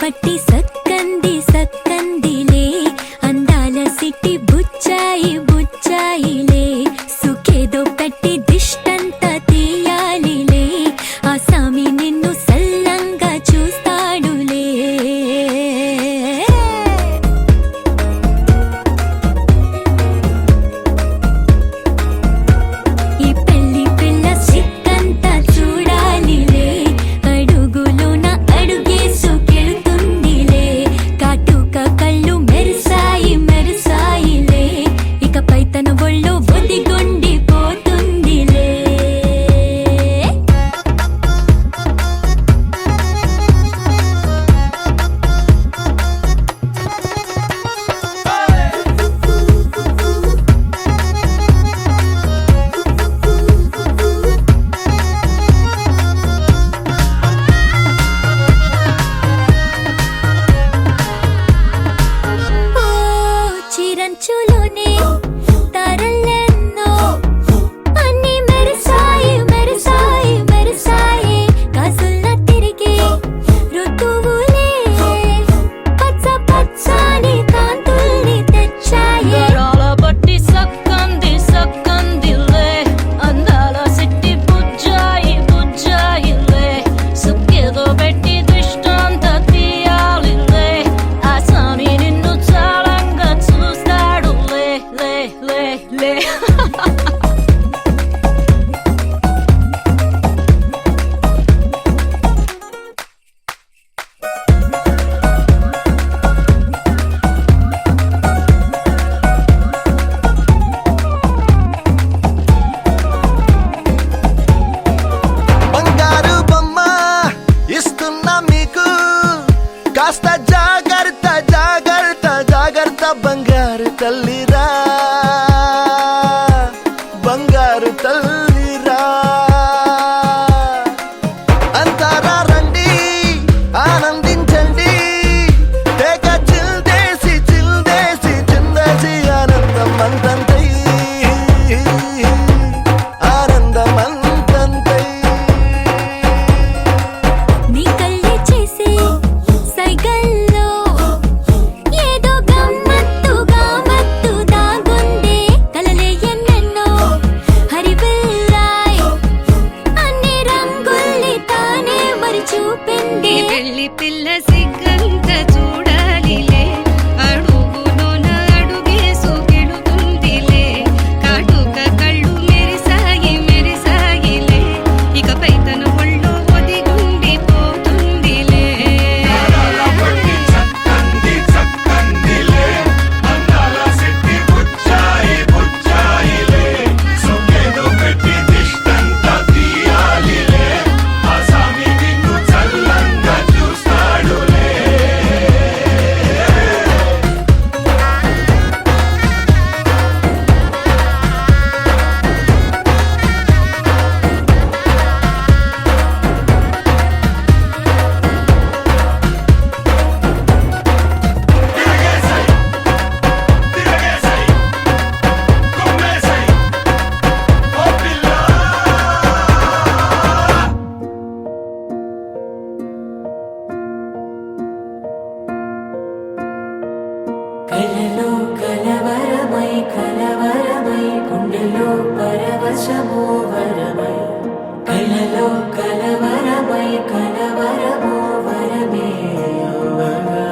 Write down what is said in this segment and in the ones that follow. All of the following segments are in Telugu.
పట్టి సక్కంది సక్కందిలే అందాల సిట్టి బుచ్చాయి బుచ్చాయిలే సుఖేదో పెట్టి దిష్టంతా తీయాలిలే ఆ సామి నిన్ను సల్లంగా చూస్తాడులే ఈ పెళ్లి పిల్ల సిక్కంతా చూడాలిలే అడుగులోన అడుగేసుకెళ్తుందిలే కాటుక కళ్ళు మెరిసాయి మెరిసాయిలే ఇకపై తన ఒళ్ళో ఒదిగొండిపోతుందిలే ఓ చిరంచులోనే తారలెన్నో అన్ని మెరిసాయి మెరిసాయి మెరిసాయి కాసుల్లా తిరిగి ఋతువులే పచ్చ పచ్చని కాంతుల్ని తెచ్చాయి గరాల బట్టి సక్కంది సక్కందిలే అందాల సిట్టి బుజ్జాయి బుజ్జాయిలే సుక్కేదో పెట్టి దిష్టంతా తీయాలిలే ఆ సామి నిన్ను చాలంగా చూస్తాడులే లే లే లే బంగారు బొమ్మ ఇస్తున్నా మీకు కాస్త జాగ్రత్త జాగ్రత్త జాగ్రత్త బంగారు తల్లిరా బంగారు తల్లిరా అంతారా రండి ఆనందించండి తెగ చిల్దేసి చిల్దేసి చిందేసి ఆనందం అంతంతై ఆనందం అంతంతై నీ కళ్ళే చేసే సైగల్లో ఏదో గమ్మత్తుగా మత్తు దాగుందే కలలే ఎన్నెన్నో హరివిల్లాయ్ అన్ని రంగుల్ని తానే మరి చూపింది పెళ్లి పిల్ల సిగ్గంత చూడాలిలే అడుగులోన అడుగేసుకెళుతుందిలే కాటుక కళ్ళు మెరిసాయి మెరిసాయిలే ఇకపై తన ఒళ్ళో ఒదిగుండిపోతుందిలే కలలో కలవరమై కలవరమై గుండెలో పరవశమో వరమై కలలో కలవరమై కలవరమో వరమే యువగా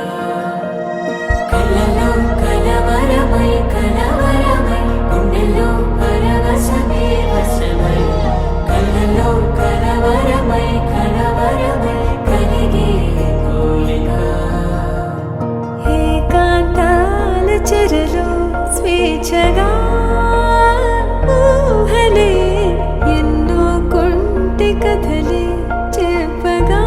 కలలో కలవరమై కలవరమై గుండెలో పరవశమే వశమై కలలో కలవరమై కలవరమై కలిగే కోరిక ఏకాంతాల చెరలో స్వేచ్ఛగా ఊహలే ఎన్నో కొంటి కథలే చెప్పగా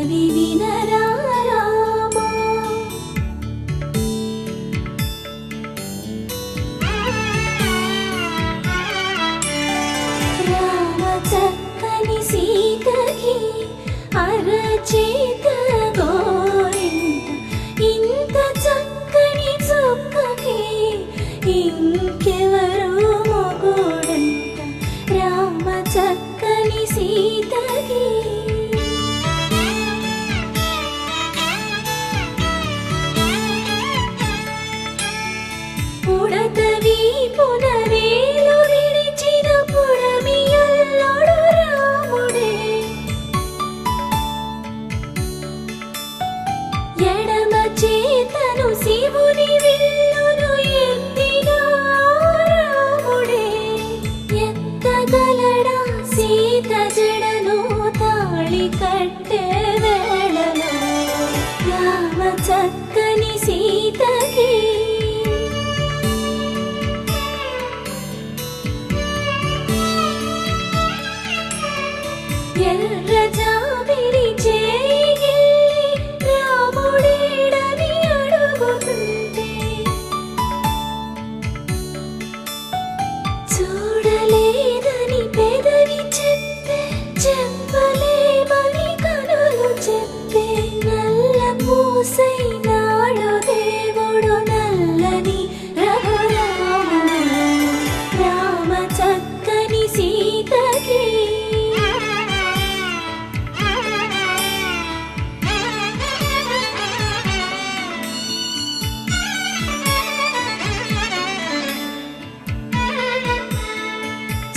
చెబుతాని వినరా రామా. రామ చక్కని సీతకి అరచేత గోరింట, ఇంత చక్కని చుక్కకి ఇంకెవరు మొగుడంట. రామ చక్కని సీతకి పుడతవి పునవేలు విడిచిన పుడమియల్లోడు రాముడే. ఎడమ చేతను శివుని విల్లును ఎత్తిన రాముడే. ఎత్తగలడా సీత జడను తాళి కట్టే వేళలో. రామ చక్కని సీతకి ఎర్ర జాబిలి చేయి రాముడేడని అడుగుతుంటే, చూడలేదని పెదవి చెప్పే, చెప్పలేమని కనులు చెప్పే. నల్ల పూసై నాడు దేవుడు నల్లని రఘురాముడు. రామ చక్కని సీతకి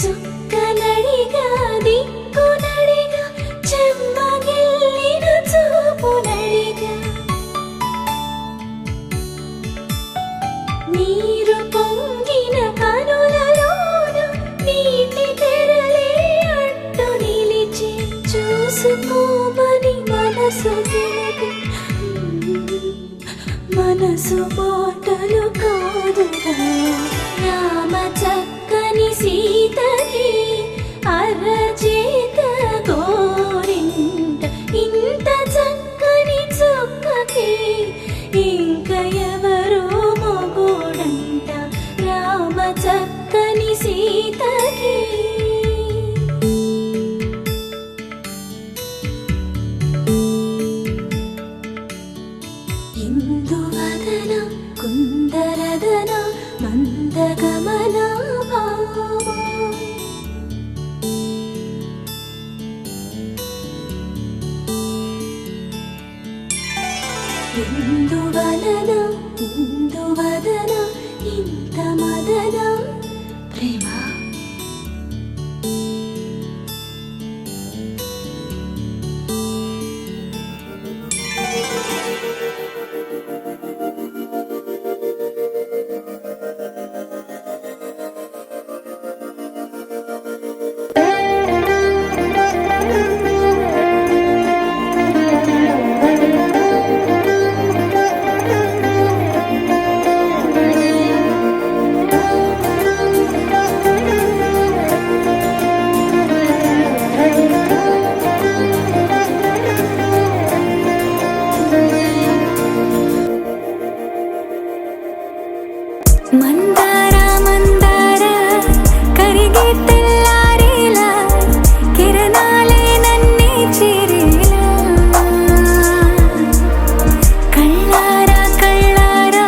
చుక్కనడిగా దిక్కునడిగా చెమ్మగిల్లిన చూపునడిగా. నీరు పొంగిన కనులలోన నీటి తెరలే అడ్డు నిలిచి, చూసుకోమని మనసు తెలిపి, మనసు మాటలు కాదుగా. రామ చక్కని సీతకి అరచేత గోరింట, ఇంత చక్కని చుక్కకి ఇంక ఎవరు మొగుడంట. రామ చక్కని సీతకి ఇందువదన కుందరదన మందగమన భామా. ఇందువలన ఇందువదన ఇంత మదన ప్రేమ. మందార మందార కరిగే తెల్లారేలా, కిరణాలే నన్నే చేరేలా. కళ్ళారా కళ్ళారా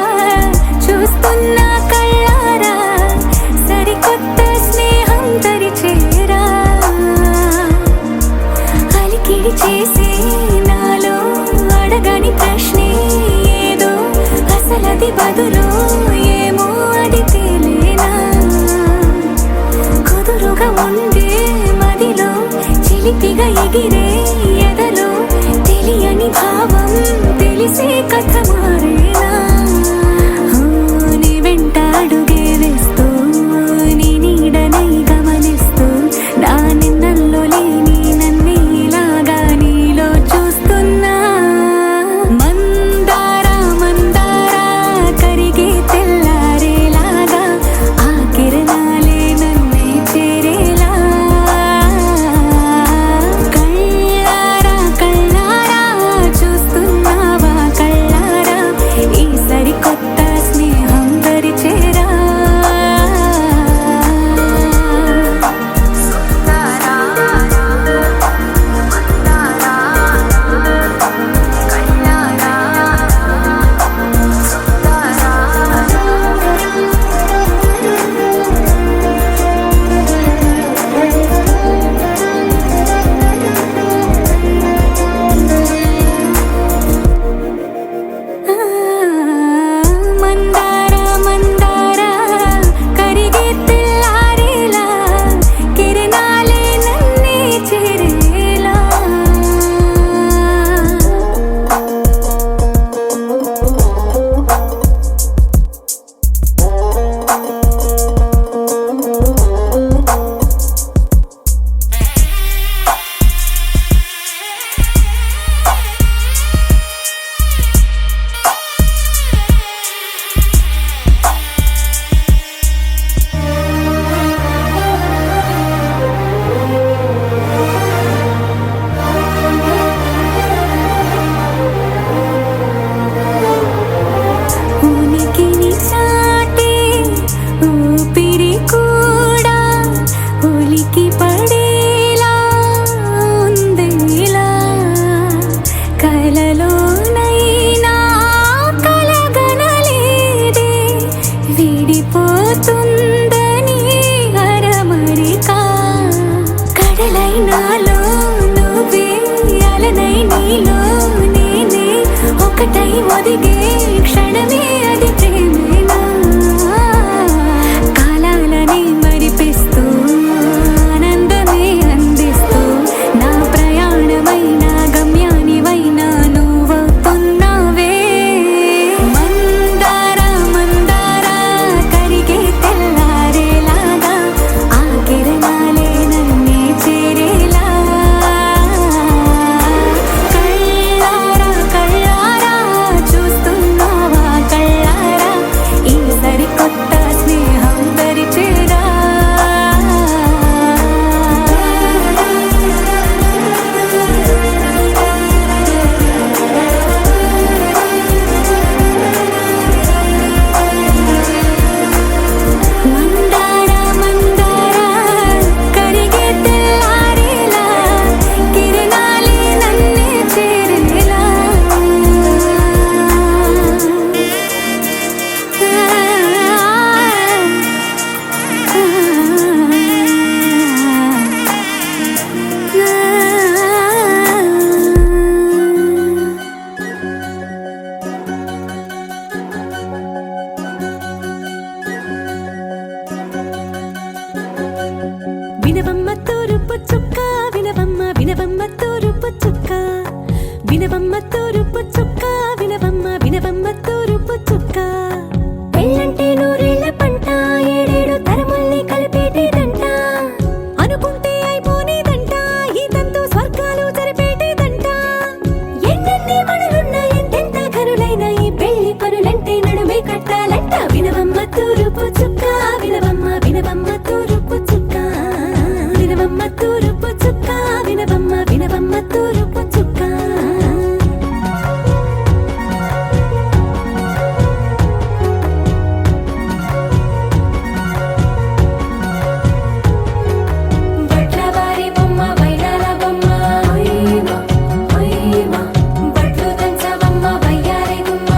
చూస్తున్నా కళ్ళారా, సరికొత్త స్నేహం తరిచేరా. అలికిడి చేసే నాలో అడగని ప్రశ్నే ఏదో, అసలది బదులు ఏమో అది తేలేనా. కుదురుగా ఉండే మదిలో చిలిపిగా ఎగిరే ఎదలో, తెలియని భావం తెలిసే కథ మారేనా. నీ వెంట అడుగే వేస్తూ, నీ నీడనై గమనిస్తూ, నా నిన్నల్లో లేని నన్నే ఇలాగా నీలో చూస్తున్నా. మందార మందార కరిగే తెల్లారేలాగా, ఆ కిరణాలే నన్నే చేరేలా. కళ్ళారా కళ్ళారా అవుతుందని హరమరిక కడలై నాలో నువ్వే అలనై నీలో నేనే ఒకటై ఒదిగే క్షణమే అది ప్రేమేనా కాలాలని మరిపిస్తూ ఆనందమే అందిస్తూ నా ప్రయాణమైన గమ్యానివైనా నువ్వవుతున్నావే మందార మందార కరిగే తెల్లారేలాగా ఆ కిరణాలే నన్నే చేరేలా కళ్ళారా కళ్ళారా చూస్తున్నావా కళ్ళారా ఈ సరికొత్త స్నేహం పరిచేరా మందార మందార కరిగే తెల్లారేలా కిరణాలే నన్నే చేరేలా వినవమ్మ తూరుపు చుక్క వినవమ్మ వినవమ్మ తూరుపు చుక్క వినవమ్మ తూరుపు చుక్క వినవమ్మ వినవమ్మ తూరుపు చుక్క పెళ్ళంటే నూరేళ్ల పంట ఏడేడు తరముల్ని కలిపేటేదంట అనుకుంటే అయిపోనేదంట ఈ తంతు స్వర్గాలు జరిపేటేదంట ఎన్నెన్ని మనులున్నా ఎంతెంత కనులైన ఈ పెళ్లి పనులంటే నడుమే కట్టాలంట వినవమ్మ తూరుపు చుక్క వినవమ్మ వినవమ్మ తూరుపు చుక్క వినవమ్మ తూరుపు చుక్క వినవమ్మ వినవమ్మ తూరుపు చుక్క బట్లవారి బొమ్మ వైరాల బొమ్మ హొయ్యమా హొయ్యమా బట్లు దంచవమ్మ వయ్యారి గుమ్మ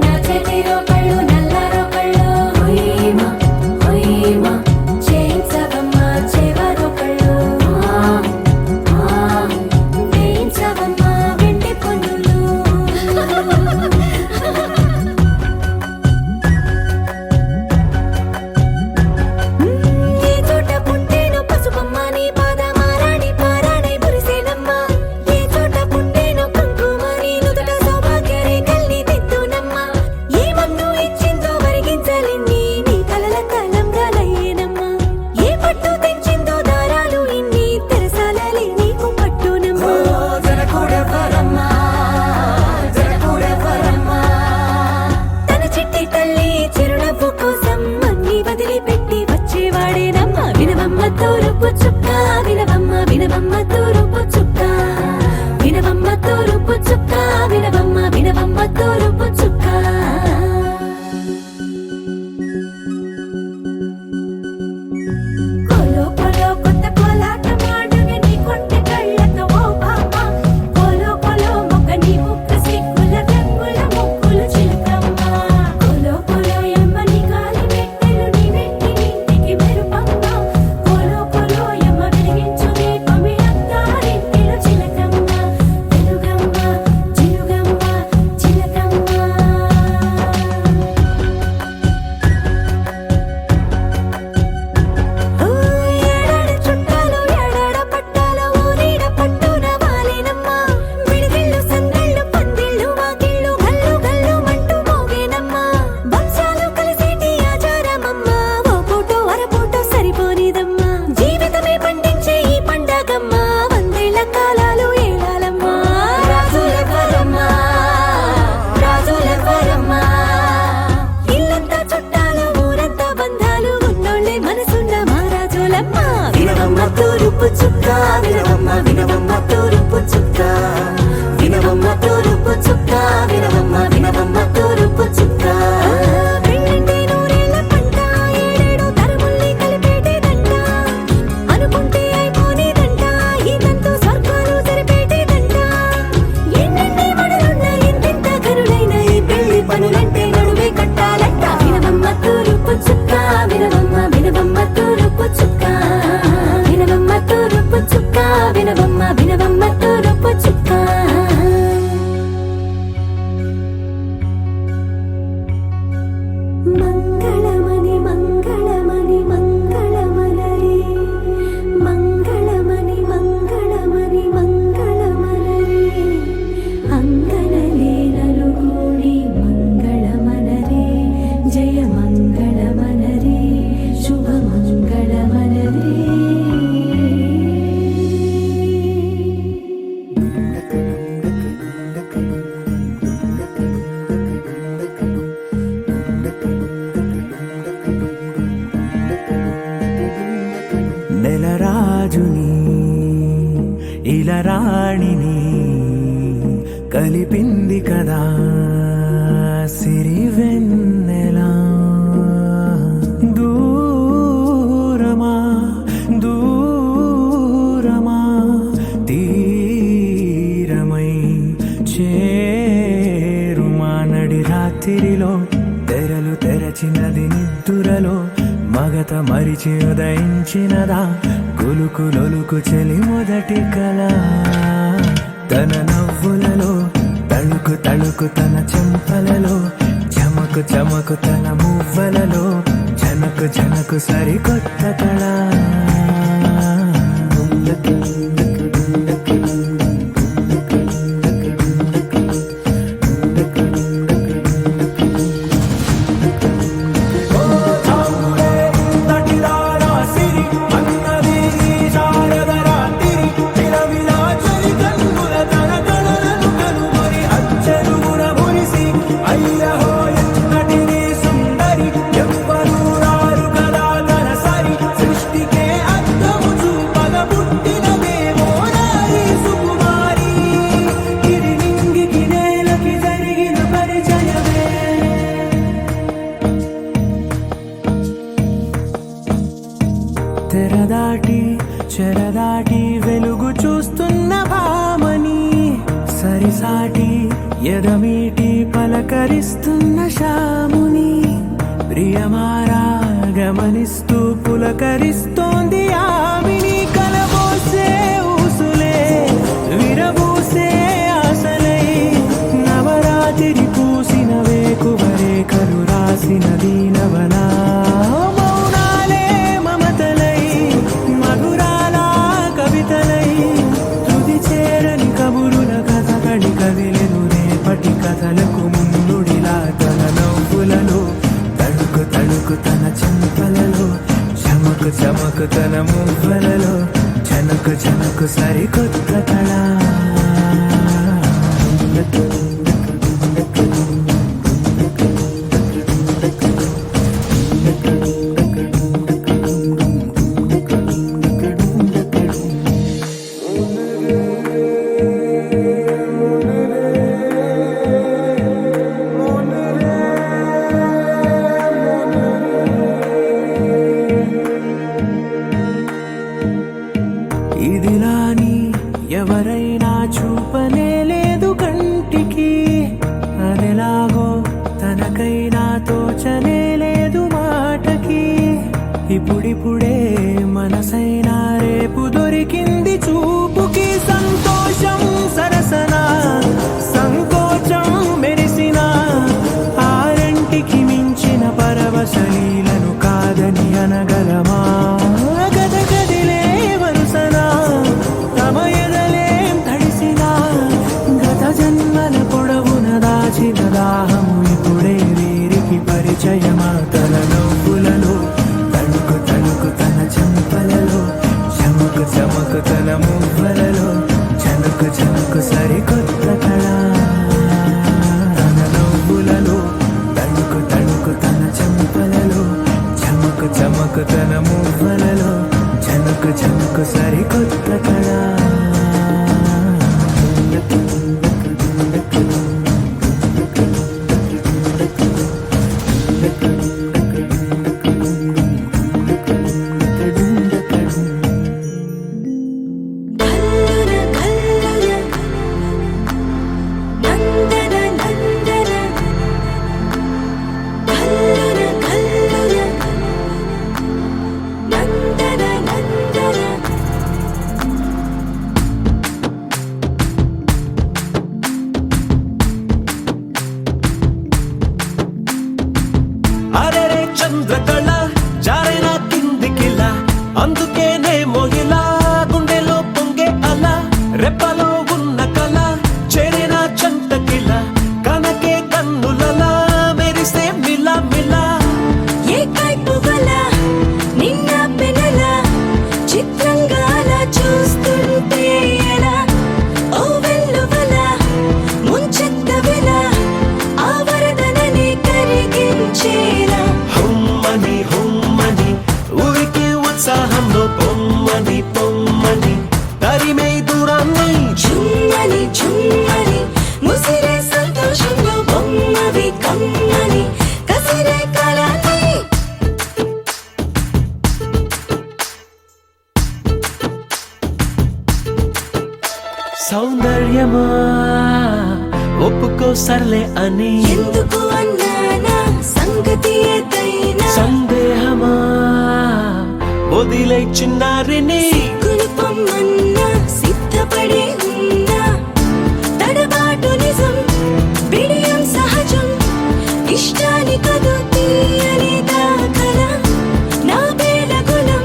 నా చేతిలో కళ్ళు నల్లారో కళ్ళు హొయ్యమా హొయ్యమా చేయించవమ్మ చేవారో కళ్ళు వేయించవమ్మ వెండి పొన్నులు ఏ చోట పుట్టేనో పసుపమ్మ నీ పాదమారాణి పారాణై మురిసేనమ్మ ఏ చోట పుట్టేనో కుంకుమ నీ నుదుట సౌభాగ్య రేఖల్ని దిద్దునమ్మ ఏ మందు ఇచ్చిందో వరిగించలిన్ని నీ కలల కలంగాలయ్యేనమ్మ ఏ పట్టు తెంచిందో దారాలు ఇన్ని తెరసాలలి నీకు పట్టునమ్మ తన చిట్టి తల్లి చిరునవ్వు కోసం అన్ని వదిలిపెట్టి వచ్చేవాడేనమ్మ వినవమ్మ తూరుపు చుక్క వినవమ్మ వినవమ్మ తూరుపు చుక్క వినవమ్మ తూరుపు చుక్క వినవమ్మ వినవమ్మ తూరుపు చుక్క కొలో కొలో కొత్త కోలాటం ఆడుగే నీ కొంటె కళ్ళతో ఓ బామ్మ కొలో కొలో మొక్క నీ ముక్క సిగ్గుల రంగుల ముక్కులు చిలకమ్మ కొలో కొలో యమ్మ నీ కాలి మెట్టెలు నీ వెంటి ఇంటికి మెరుపమ్మ కొలో కొలో యమ్మ వెలిగించు దీపమి అత్తారింటిలో చిలకమ్మ వెలుగమ్మ చిలుగమ్మ చిలకమ్మ వాణిని కలిపింది కదా సిరి వెన్నెలా దూరమా దూరమా తీరమై చేరుమా నడి రాత్రిలో తెరలు తెరచినది నిద్దురలో మగత మరిచి ఉదయించినదా కులుకు లొలుకు చెలి మొదటి కళ తన నవ్వులలో తళుకు తళుకు తన చెంపలలో చమకు చమకు తన మువ్వలలో జనకు జనకు సరికొత్త కళ తెరదాటి చెరదాటి వెలుగు చూస్తున్న భామని సరిసాటి ఎదమీటి పలకరిస్తున్న శాముని ప్రియమారా గమనిస్తూ పులకరిస్తోంది ఆమిని కలబోసే ఊసులే విరబూసే ఆశలై నవరాత్రి పూసిన వేకువరే కలు రాసిన దీనవనా కదిలెను రేపటి కథలకు ముందుడిలా తన నవ్వులలో తడుకు తడుకు తన చెంపలలో చమకు చమకు తన మువ్వలలో చనకు చనకు సరికొత్త కళ ఇదిలాని ఎవరైనా చూపనే లేదు కంటికి అదెలాగో తనకైనా తోచనే లేదు మాటకి ఇప్పుడిప్పుడే మనసైనా రేపు దొరికింది చూపుకి సంతోషం సరసన సంకోచం మెరిసిన ఆరంటికి మించిన పరవశలీలను కాదని అనగలమా దాచిన దాహము ఇప్పుడే వీరికి పరిచయమా తన నవ్వులలో తణుకు తణుకు తన చెంపలలో చమకు చమకు తన మువ్వలలో చనుకు చనుకు సరికొత్త కళ తన నవ్వులలో తణుకు తణుకు తన చెంపలలో చమకు చమకు తన మువ్వలలో చనుకు చనుకు సరికొత్త కళ చంద్రకళ జారైన కిందికిలా అందుకేనే మోగిలా గుండెలో పొంగే అలా రెప్పలో ఉన్న కళ చేరిన చంటకిలా కనకే కన్నులలా మెరిసే మిలా మిలా ఏ కైపు వల నిన్న పెనల చిత్రంగా అలా చూస్తుంటే ఎలా ఓ వెల్లువల ముంచెత్త వెల ఆ వరదనని కరిగించేలా హుమ్మని ఊరికి ఉత్సాహంలో పొమ్మని పొమ్మని తరిమే దూరాన్ని అని ఎందుకు అన్నానా సంగతి ఏదైనా సందేహమా వదిలై చిన్నారిని కులుపమ్మన్నా సిద్ధపడే ఉన్నా తడబాటు నిజం బిడియం సహజం ఇష్టాని కదు తీయని దాఖల నా బేలగులం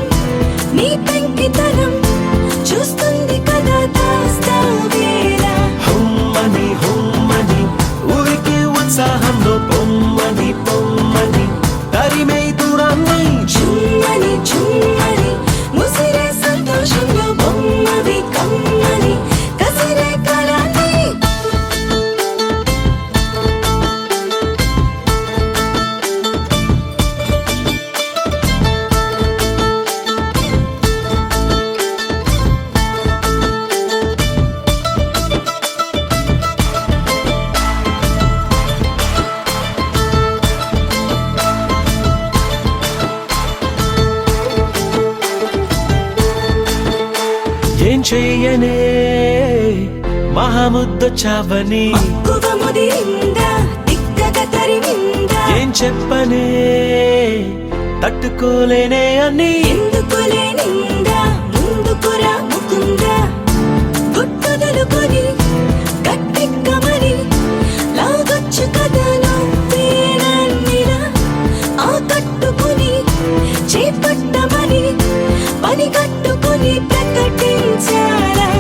నీ పెంకితనం చూస్తుంది కదా దాస్తావేలా హుమ్మని హుమ్మని ఊరికి ఉత్సాహంలో పొమ్మని పొమ్మని తరిమే దూరాన్ని చుమ్మని చుమ్మని ముసిరే సంతోషంలో బొమ్మవి కమ్మని కసిరే కళాన్ని ఏం చెయ్యనే మహాముద్దొచ్చావని మక్కువ ముదిరిందా దిక్కగా తరిమిందా ఏం చెప్పనే తట్టుకోలేనే అని ఎందుకు లేనిందా ముందుకురా ముకుందా గుట్టుదలుకొని గట్టెక్కమని లాగొచ్చు కదా నువ్వేనన్నిలా ఆ కట్టుకుని చేపట్టమని పని కట్టుకుని ప్రకటించాలా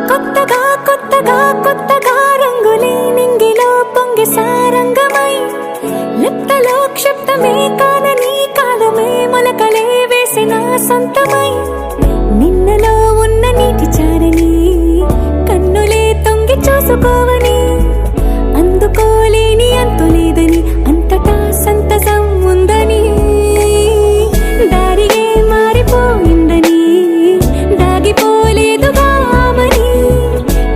కొత్తగా కొత్తగా కొత్తగా రంగులే నింగిలో పొంగి సారంగమై లెక్కలో క్షిప్తమే కాదని కాలమే మొలకలే వేసిన సొంతమై నిన్నలో ఉన్న నీటి చారని కన్నులే తొంగి చూసుకోవని అందుకోలేని అంతులేదని అంతటా సంతసం ఉందని దారిగే మారిపోయిందని దాగిపోలేదుగా ఆమని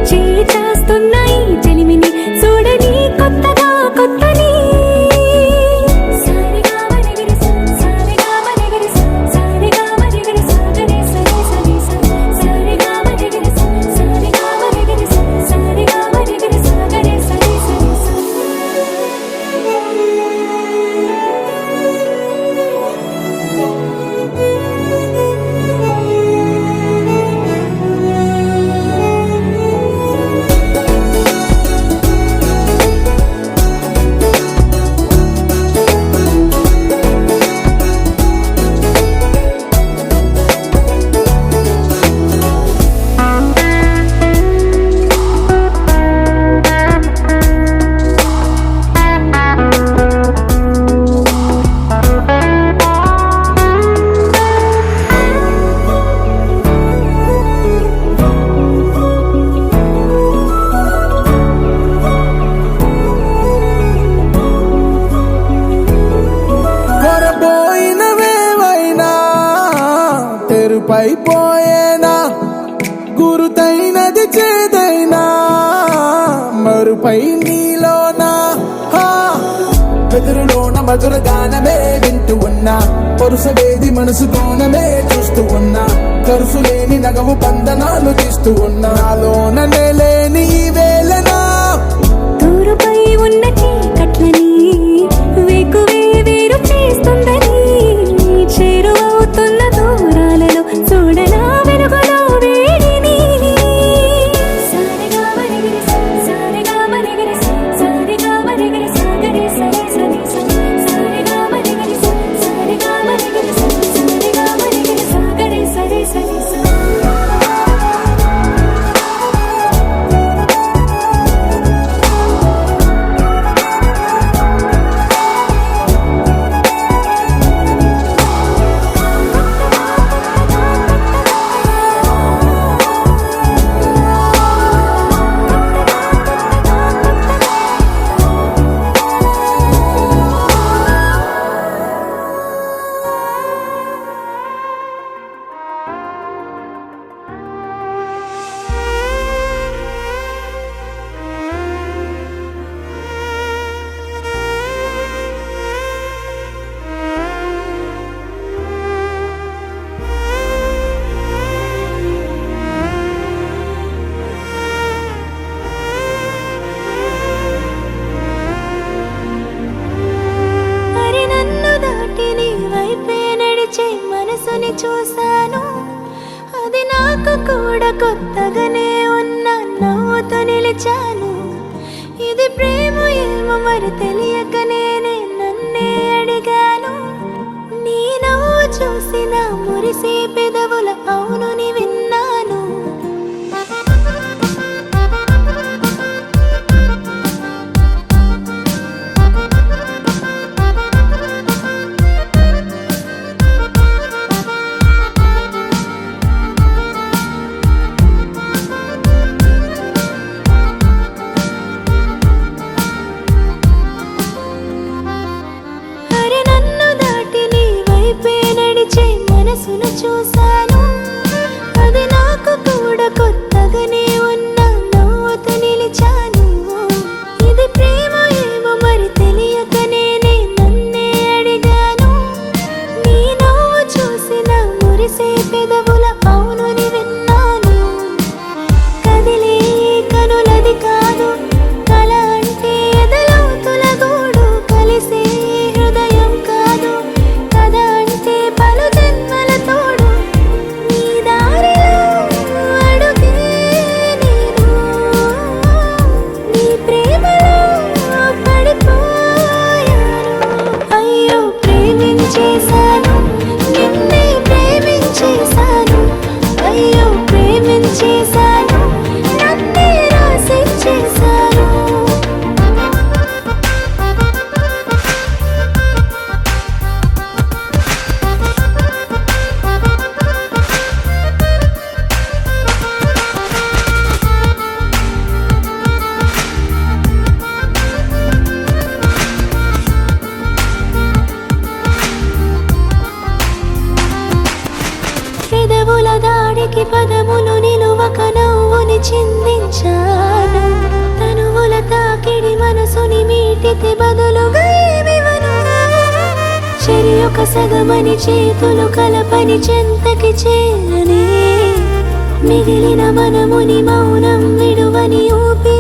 చేస్తాస్తున్నాయి జలిమిని చూడని కొత్తగా కొత్తని సారిగా మరిగిరిస సారిగా మరిగిరిస సారిగా మరిగిరిస గరే సరి సరి సారిగా మరిగిరిస సారిగా మరిగిరిస సారిగా మరిగిరిస గరే సరి సరి కొరపోయినవేవైనా తెరుపైపోయేనా గురుతైనది చేదైనా మరుపై నీలోనా వెదురులోన మధుర గానమే వింటూ ఉన్నా పరుసవేది మనసు కోణమే చూస్తూ ఉన్నా కరుసు లేని నగవు బంధనాలు తీస్తూ ఉన్నా నాలోన లేని ఈ వేళనా తూరుపై ఉన్న చీకట్లని వేకువే వేరు చేస్తుందని చేరువవుతున్న దూరాలలో చూడనా వెలుగులో వేడిని సారిగా మరిగిరిస సారిగా మరిగిరిస సారిగా మరిగిరిస గరే సరి సరి సారిగా మరిగిరిస సారిగా మరిగిరిస సారిగా మరిగిరిస గరే సరి సరి దాడికి పదములు నిలువక నవ్వుని చిందించాను తనువుల తాకిడి మనసుని మీటితే బదులుగా ఏమివను చెరి ఒక సగమని చేతులు కలపని చెంతకి చేరని మిగిలిన మనముని మౌనం విడువని ఊపి